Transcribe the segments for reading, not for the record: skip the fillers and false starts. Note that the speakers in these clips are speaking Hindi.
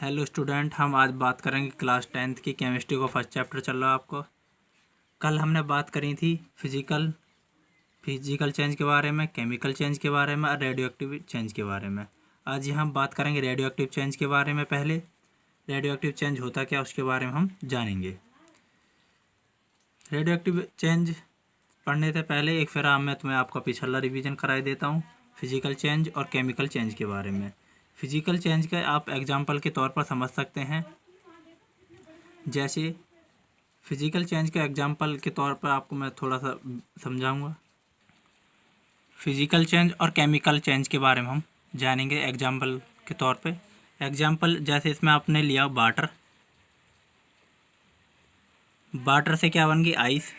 हेलो स्टूडेंट, हम आज बात करेंगे क्लास 10th की केमिस्ट्री को फर्स्ट चैप्टर चल रहा है आपको। कल हमने बात करी थी फिजिकल चेंज के बारे में, केमिकल चेंज के बारे में और रेडियो एक्टिव चेंज के बारे में। आज हम बात करेंगे रेडियो एक्टिव चेंज के बारे में। पहले रेडियो एक्टिव चेंज होता क्या उसके बारे में हम जानेंगे। रेडियो एक्टिव चेंज पढ़ने से पहले एक फिर मैं तुम्हें आपका पिछला रिवीजन कराई देता हूँ फिजिकल चेंज और केमिकल चेंज के बारे में। फिजिकल चेंज का आप एग्जाम्पल के तौर पर समझ सकते हैं। जैसे फिजिकल चेंज का एग्जाम्पल के तौर पर आपको मैं थोड़ा सा समझाऊंगा। फिजिकल चेंज और केमिकल चेंज के बारे में हम जानेंगे एग्जाम्पल के तौर पे। एग्जाम्पल जैसे इसमें आपने लिया वाटर। वाटर से क्या बन गई? आइस।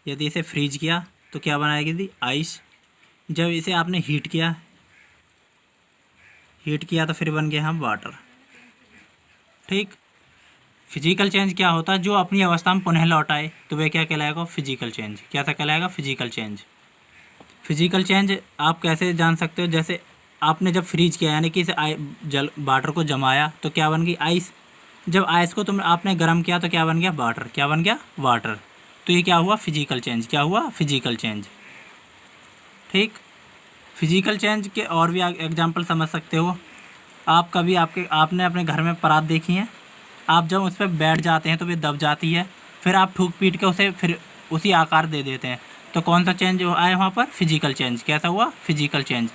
यदि इसे फ्रीज किया तो क्या बनाएगी थी? आइस। जब इसे आपने हीट किया तो फिर बन गया हम वाटर। ठीक। फिजिकल चेंज क्या होता है? जो अपनी अवस्था में पुनः लौट आए तो वह क्या कहलाएगा? Physical change. क्या था कहलाएगा? Physical change. फिजिकल चेंज आप कैसे जान सकते हो? जैसे आपने जब फ्रीज किया यानी कि इसे वाटर को जमाया तो क्या बन गई? आइस। जब आइस को आपने गर्म किया तो क्या बन गया? वाटर। क्या बन गया? वाटर। तो ये क्या हुआ? Physical change. क्या हुआ? Physical change. ठीक। फिजिकल चेंज के और भी एग्जाम्पल समझ सकते हो आप। कभी आपने अपने घर में परात देखी है। आप जब उस पर बैठ जाते हैं तो वे दब जाती है, फिर आप ठूक पीट के उसे फिर उसी आकार दे देते हैं। तो कौन सा चेंज आया वहाँ पर? Physical change. कैसा हुआ? Physical change.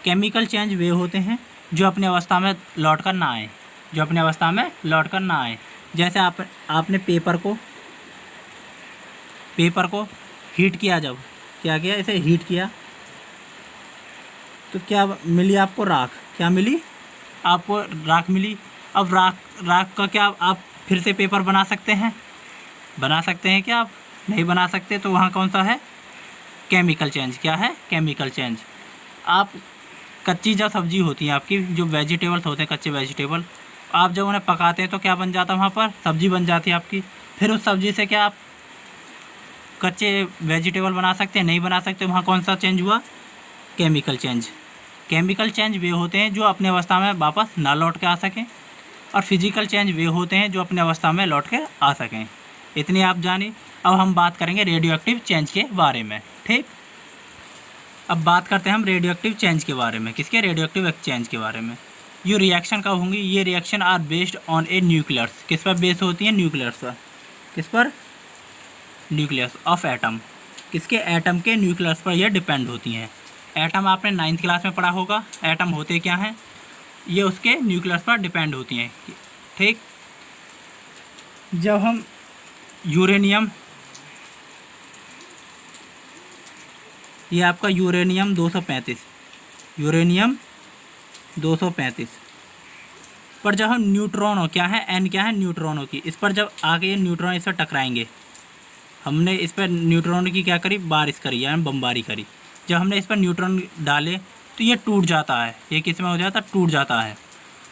केमिकल चेंज वे होते हैं जो अपनी अवस्था में लौट कर ना आए, जैसे आपने पेपर को हीट किया। जब क्या किया? इसे हीट किया तो क्या मिली आपको? राख। क्या मिली आपको? राख मिली। अब राख का क्या आप फिर से पेपर बना सकते हैं क्या आप? नहीं बना सकते। तो वहाँ कौन सा है? Chemical change. क्या है? Chemical change. आप कच्ची जो सब्जी होती है आपकी, जो वेजिटेबल्स होते हैं, कच्चे वेजिटेबल, आप जब उन्हें पकाते हैं तो क्या बन जाता है? वहाँ पर सब्जी बन जाती है आपकी। फिर उस सब्जी से क्या आप कच्चे वेजिटेबल बना सकते हैं? नहीं बना सकते। वहाँ कौन सा चेंज हुआ? Chemical change. केमिकल चेंज वे होते हैं जो अपनी अवस्था में वापस ना लौट के आ सकें, और फिजिकल चेंज वे होते हैं जो अपनी अवस्था में लौट के आ सकें। इतनी आप जानी। अब हम बात करेंगे रेडियो एक्टिव चेंज के बारे में। ठीक। अब बात करते हैं हम रेडियो एक्टिव चेंज के बारे में। किसके? रेडियो एक्टिव चेंज के बारे में। ये रिएक्शन कब होंगी? ये reaction are based on a nucleus. किस पर बेस होती है? न्यूक्लियस पर। किस पर? Nucleus of atom. किसके? एटम के न्यूक्लियस पर यह डिपेंड होती हैं। एटम आपने 9th क्लास में पढ़ा होगा। एटम होते क्या हैं? ये उसके न्यूक्लियस पर डिपेंड होती हैं। ठीक। जब हम यूरेनियम, ये आपका यूरेनियम 235 पर जब हम न्यूट्रॉनों, क्या है? एन क्या है? न्यूट्रॉनों की। इस पर जब आके ये न्यूट्रॉन इस पर टकराएंगे, हमने इस पर न्यूट्रॉन की क्या करी? बारिश करी, यानी बमबारी करी। जब हमने इस पर न्यूट्रॉन डाले तो ये टूट जाता है। ये किस में हो जाता है? टूट जाता है।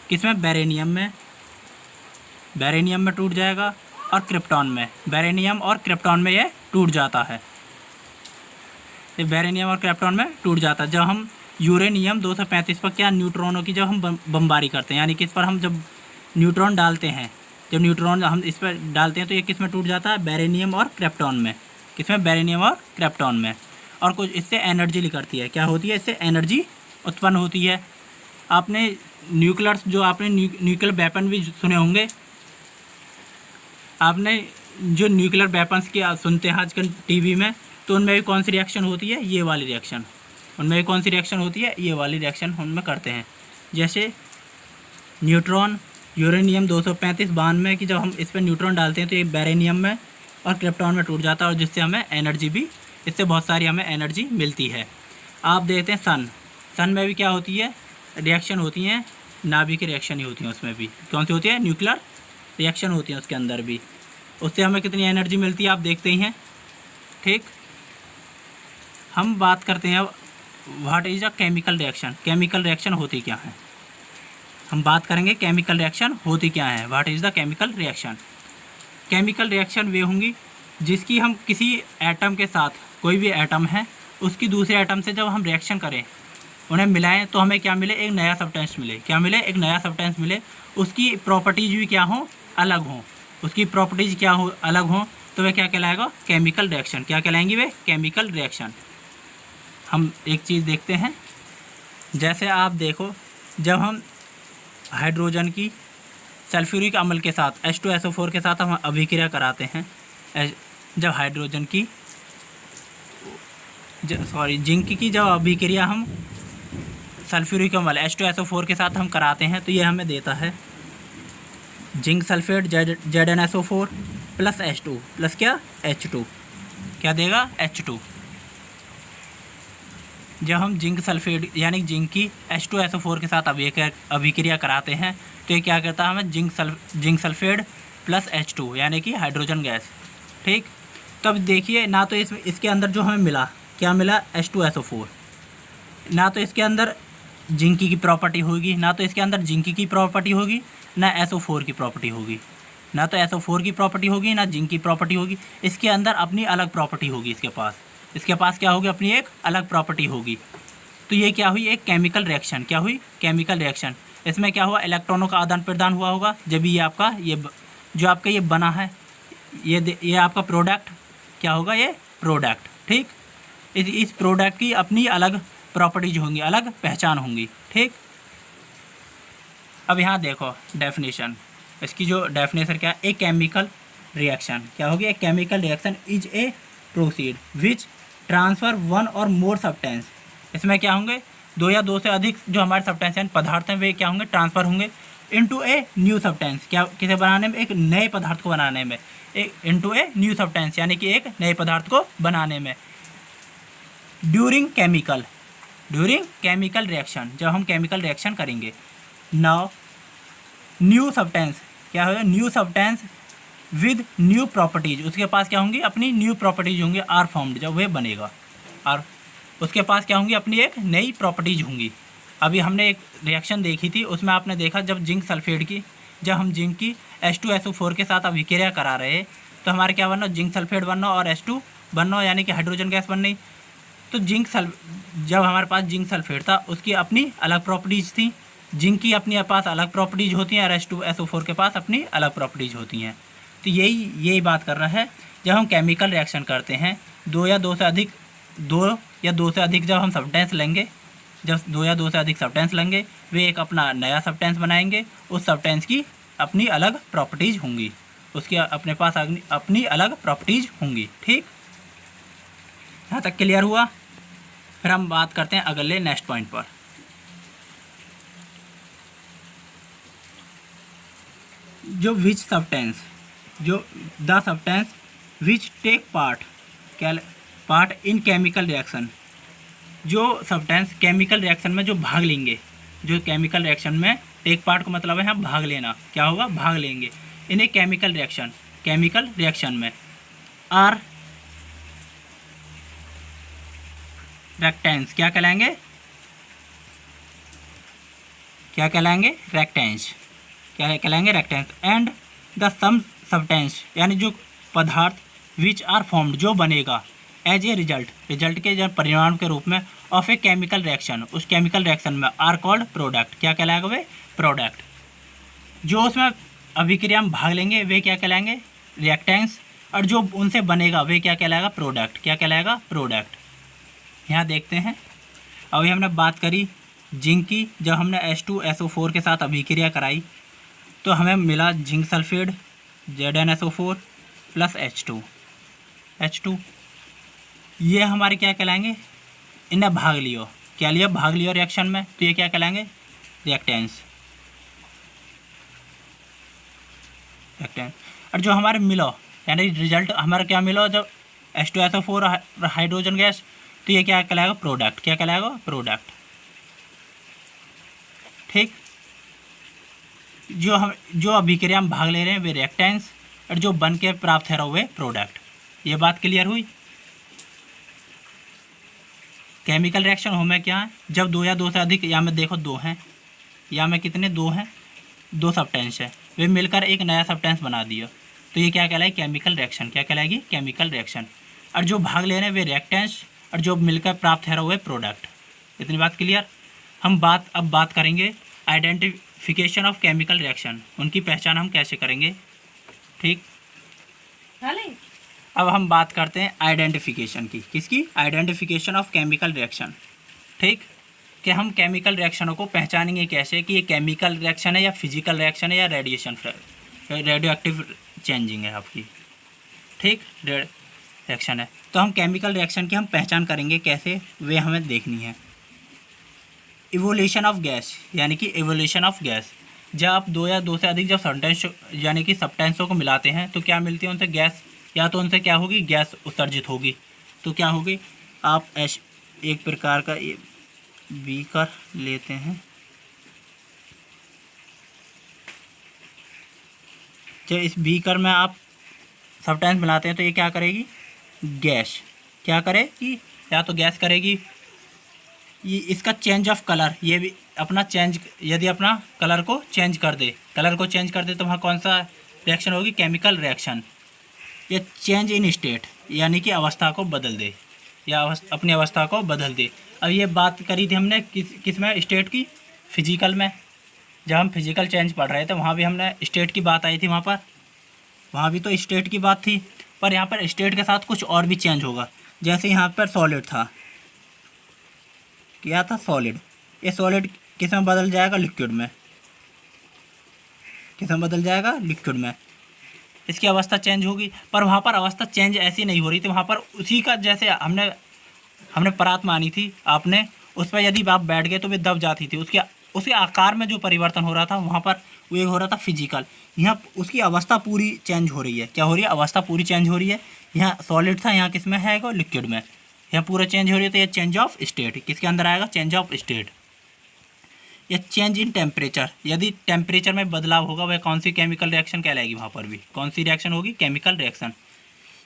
किस में? बेरेनियम में टूट जाएगा, और क्रिप्टॉन में। बेरेनियम और क्रिप्टॉन में ये टूट जाता है। ये बेरेनियम और क्रिप्टॉन में टूट जाता है। जब हम यूरेनियम 235 पर क्या न्यूट्रॉनों की जब हम बमबारी करते हैं, यानी कि इस पर हम जब न्यूट्रॉन डालते हैं, जब न्यूट्रॉन हम इस पर डालते हैं तो ये किस में टूट जाता है? बेरेनियम और क्रिप्टॉन में। किस में? बेरेनियम और क्रिप्टॉन में। और कुछ इससे एनर्जी निकलती है। क्या होती है? इससे एनर्जी उत्पन्न होती है। आपने न्यूक्लियर वेपन भी सुने होंगे। आपने जो न्यूक्लियर वेपन्स की सुनते हैं आजकल टीवी में, तो उनमें भी कौन सी रिएक्शन होती है? ये वाली रिएक्शन। उनमें भी कौन सी रिएक्शन होती है? ये वाली रिएक्शन उनमें करते हैं। जैसे न्यूट्रॉन यूरेनियम 235 92 की जब हम इस पर न्यूट्रॉन डालते हैं तो ये बेरेनियम में और क्रिप्टॉन में टूट जाता है, और जिससे हमें एनर्जी भी, इससे बहुत सारी हमें एनर्जी मिलती है। आप देखते हैं सन में भी क्या होती है? रिएक्शन होती हैं, नाभिक की रिएक्शन ही होती है। उसमें भी कौन सी होती है? न्यूक्लियर रिएक्शन होती है उसके अंदर भी। उससे हमें कितनी एनर्जी मिलती है आप देखते ही हैं। ठीक। हम बात करते हैं अब what is a chemical reaction. Chemical reaction होती क्या है? हम बात करेंगे केमिकल रिएक्शन होती क्या है। What is the chemical reaction? Chemical reaction वे होंगी जिसकी हम किसी एटम के साथ, कोई भी एटम है उसकी दूसरे एटम से जब हम रिएक्शन करें उन्हें मिलाएं तो हमें क्या मिले, एक नया सब्सटेंस मिले। क्या मिले, एक नया सब्सटेंस मिले। उसकी प्रॉपर्टीज भी क्या हों, अलग हों। उसकी प्रॉपर्टीज क्या हो, अलग हों, तो वह क्या कहलाएगा, केमिकल रिएक्शन। क्या कहलाएंगी वे, केमिकल रिएक्शन। हम एक चीज़ देखते हैं, जैसे आप देखो, जब हम हाइड्रोजन की सल्फ्यूरिक अम्ल के साथ H2SO4 के साथ हम अभिक्रिया कराते हैं, जब हाइड्रोजन की जिंक की जब अभिक्रिया हम सल्फ्यूरिक अम्ल H2SO4 के साथ हम कराते हैं, तो ये हमें देता है zinc sulphate ZnSO4 plus H2 plus क्या, H2। क्या देगा, H2। जब हम जिंक सल्फेट यानी जिंक की H2SO4 के साथ अभिक्रिया कराते हैं, तो ये क्या करता है, हमें जिंक सल्फेट प्लस H2 यानी कि हाइड्रोजन गैस। ठीक, तब देखिए ना तो इसके अंदर जो हमें मिला, क्या मिला, H2SO4। ना तो इसके अंदर जिंक की प्रॉपर्टी होगी, ना तो इसके अंदर जिंक की प्रॉपर्टी होगी, ना SO4 की प्रॉपर्टी होगी। ना तो SO4 की प्रॉपर्टी होगी, ना जिंक की प्रॉपर्टी होगी। इसके अंदर अपनी अलग प्रॉपर्टी होगी। इसके पास क्या होगी, अपनी एक अलग प्रॉपर्टी होगी। तो ये क्या हुई, एक केमिकल रिएक्शन। क्या हुई, केमिकल रिएक्शन। इसमें क्या हुआ, इलेक्ट्रॉनों का आदान प्रदान हुआ होगा। जब ये आपका जो आपका ये बना है, ये आपका प्रोडक्ट क्या होगा, ये प्रोडक्ट। ठीक, इस प्रोडक्ट की अपनी अलग प्रॉपर्टीज होंगी, अलग पहचान होंगी। ठीक, अब यहाँ देखो डेफिनेशन, इसकी जो डेफिनेशन क्या है, ए केमिकल रिएक्शन क्या होगी, एक chemical reaction is a proceed which transfer one और मोर सब्सटेंस। इसमें क्या होंगे, दो या दो से अधिक जो हमारे सब्सटेंस हैं, पदार्थ हैं, वे क्या होंगे, ट्रांसफ़र होंगे इनटू ए न्यू सब्सटेंस। क्या, किसे बनाने में, एक नए पदार्थ को बनाने में, एक इनटू ए न्यू सब्सटेंस यानी कि एक नए पदार्थ को बनाने में। ड्यूरिंग केमिकल रिएक्शन, जब हम केमिकल रिएक्शन करेंगे। नाउ न्यू सब्सटेंस क्या होगा, new substance with new properties, उसके पास क्या होंगी, अपनी न्यू प्रॉपर्टीज होंगी, आर फॉर्म्ड, जब वह बनेगा। और उसके पास क्या होंगी, अपनी एक नई प्रॉपर्टीज होंगी। अभी हमने एक रिएक्शन देखी थी, उसमें आपने देखा जब हम जिंक की H2SO4 के साथ अभिक्रिया करा रहे, तो हमारे क्या बनना, जिंक सल्फेट बनना और H2 बनना, यानी कि हाइड्रोजन गैस बननी। तो जब हमारे पास जिंक सल्फेट था, उसकी अपनी अलग प्रॉपर्टीज़ थी। जिंक की अपने पास अलग प्रॉपर्टीज होती हैं और H2SO4 के पास अपनी अलग प्रॉपर्टीज होती हैं। तो यही बात कर रहा है, जब हम केमिकल रिएक्शन करते हैं, दो या दो से अधिक जब हम सब्सटेंस लेंगे, वे एक अपना नया सब्सटेंस बनाएंगे। उस सब्सटेंस की अपनी अलग प्रॉपर्टीज़ होंगी, उसके अपने पास अपनी अलग प्रॉपर्टीज़ होंगी। ठीक, यहाँ तक क्लियर हुआ। फिर हम बात करते हैं अगले नेक्स्ट पॉइंट पर। जो the substance which take part in chemical reaction, जो सब्सटेंस केमिकल रिएक्शन में जो भाग लेंगे, जो केमिकल रिएक्शन में टेक पार्ट का मतलब है यहाँ भाग लेना, क्या होगा, भाग लेंगे। इन्हें केमिकल रिएक्शन में आर रेक्टेंस क्या कहलाएंगे, reactants. And the some substance यानी जो पदार्थ विच आर फॉर्म्ड जो बनेगा एज ए रिजल्ट के जब परिणाम के रूप में ऑफ ए केमिकल रिएक्शन, उस केमिकल रिएक्शन में आर कॉल्ड प्रोडक्ट। क्या कहलाएगा वे, प्रोडक्ट। जो उसमें अभिक्रिया में भाग लेंगे वे क्या कहलाएंगे, रिएक्टेंस, और जो उनसे बनेगा वे क्या कहलाएगा, प्रोडक्ट। क्या कहलाएगा, प्रोडक्ट। यहाँ देखते हैं, अभी हमने बात करी जिंक की, जब हमने H2SO4 के साथ अभिक्रिया कराई तो हमें मिला zinc sulphate ZnSO4 plus H2। ये हमारे क्या कहलाएंगे, इन्हें भाग लियो, क्या लिया, भाग लियो रिएक्शन में, तो ये क्या कहलाएंगे, रिएक्टेंस। और जो हमारे मिलो यानी रिजल्ट हमारा क्या मिलो, जब H2SO4 हाइड्रोजन गैस, तो ये क्या कहलाएगा, प्रोडक्ट। क्या कहलाएगा, प्रोडक्ट। ठीक, जो अभिक्रिया में भाग ले रहे हैं वे रिएक्टेंस, और जो बन के प्राप्त है वे प्रोडक्ट। ये बात क्लियर हुई। केमिकल रिएक्शन हो में क्या है, जब दो या दो से अधिक, या में देखो दो हैं, या में कितने, दो हैं, दो सब्सटेंस है, वे मिलकर एक नया सब्सटेंस बना दिया, तो ये क्या कहलाएगी, केमिकल रिएक्शन। क्या कहलाएगी, केमिकल रिएक्शन। और जो भाग ले रहे हैं वे रिएक्टेंस, और जो मिलकर प्राप्त है वे प्रोडक्ट। इतनी बात क्लियर। अब बात करेंगे आइडेंटिफिकेशन ऑफ केमिकल रिएक्शन, उनकी पहचान हम कैसे करेंगे। ठीक, अब हम बात करते हैं आइडेंटिफिकेशन की। किसकी? Identification of chemical reaction. ठीक, कि हम केमिकल रिएक्शनों को पहचानेंगे कैसे कि ये केमिकल रिएक्शन है या फिजिकल रिएक्शन है या रेडियो एक्टिव चेंजिंग है आपकी। ठीक, रिएक्शन है। तो हम केमिकल रिएक्शन की हम पहचान करेंगे कैसे, वे हमें देखनी है। इवोल्यूशन ऑफ गैस, यानी कि इवोल्यूशन ऑफ गैस, जब आप दो या दो से अधिक जब सब्सटेंस यानी कि सब्सटेंसों को मिलाते हैं तो क्या मिलती है उनसे? गैस। या तो उनसे क्या होगी? गैस उत्सर्जित होगी। तो क्या होगी? आप एक प्रकार का ये बीकर लेते हैं, जब इस बीकर में आप सब्सटेंस मिलाते हैं तो ये क्या करेगी? गैस। क्या करेगी? या तो गैस करेगी, ये इसका चेंज ऑफ कलर, ये भी अपना चेंज, यदि अपना कलर को चेंज कर दे तो वहाँ कौन सा रिएक्शन होगी? Chemical reaction. या चेंज इन स्टेट, यानी कि अवस्था को बदल दे या अपनी अवस्था को बदल दे। अब ये बात करी थी हमने किस में? स्टेट की, फिजिकल में। जब हम फिजिकल चेंज पढ़ रहे थे वहाँ भी हमने स्टेट की बात आई थी, वहाँ भी तो स्टेट की बात थी। पर यहाँ पर स्टेट के साथ कुछ और भी चेंज होगा। जैसे यहाँ पर सॉलिड था, क्या था? सॉलिड। ये सॉलिड किस में बदल जाएगा? लिक्विड में। किस में बदल जाएगा? लिक्विड में। इसकी अवस्था चेंज होगी। पर वहाँ पर अवस्था चेंज ऐसी नहीं हो रही थी, वहाँ पर उसी का जैसे हमने परात मानी थी, आपने उस पर यदि आप बैठ गए तो वे दब जाती थी। उसके आकार में जो परिवर्तन हो रहा था वहाँ पर वो हो रहा था फिजिकल। यहाँ उसकी अवस्था पूरी चेंज हो रही है। क्या हो रही है? अवस्था पूरी चेंज हो रही है। यहाँ सॉलिड था, यहाँ किस में है? लिक्विड में। यहाँ पूरा चेंज हो रही है। तो ये चेंज ऑफ स्टेट किसके अंदर आएगा? Change of state. या चेंज इन टेम्परेचर, यदि टेम्परेचर में बदलाव होगा वह कौन सी केमिकल रिएक्शन कहलाएगी? वहाँ पर भी कौन सी रिएक्शन होगी? Chemical reaction.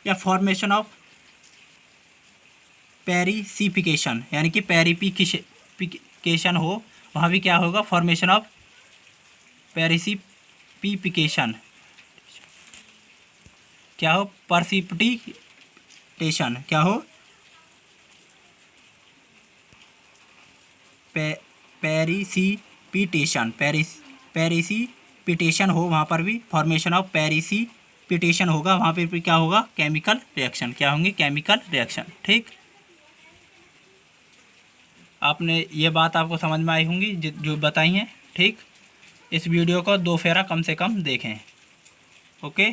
या फॉर्मेशन ऑफ पेरिसिफिकेशन, यानी कि पेरिफिकेशन हो, वहाँ भी क्या होगा? Formation of precipitation. क्या हो? परसिपिटेशन। क्या हो? पेरिसिपिटेशन हो, वहाँ पर भी फॉर्मेशन ऑफ पेरिसिपिटेशन होगा, वहाँ पर भी क्या होगा? Chemical reaction. क्या होंगे? Chemical reaction. ठीक, आपने ये बात आपको समझ में आई होंगी जो बताई हैं। ठीक, इस वीडियो को 2 फेरा कम से कम देखें। ओके।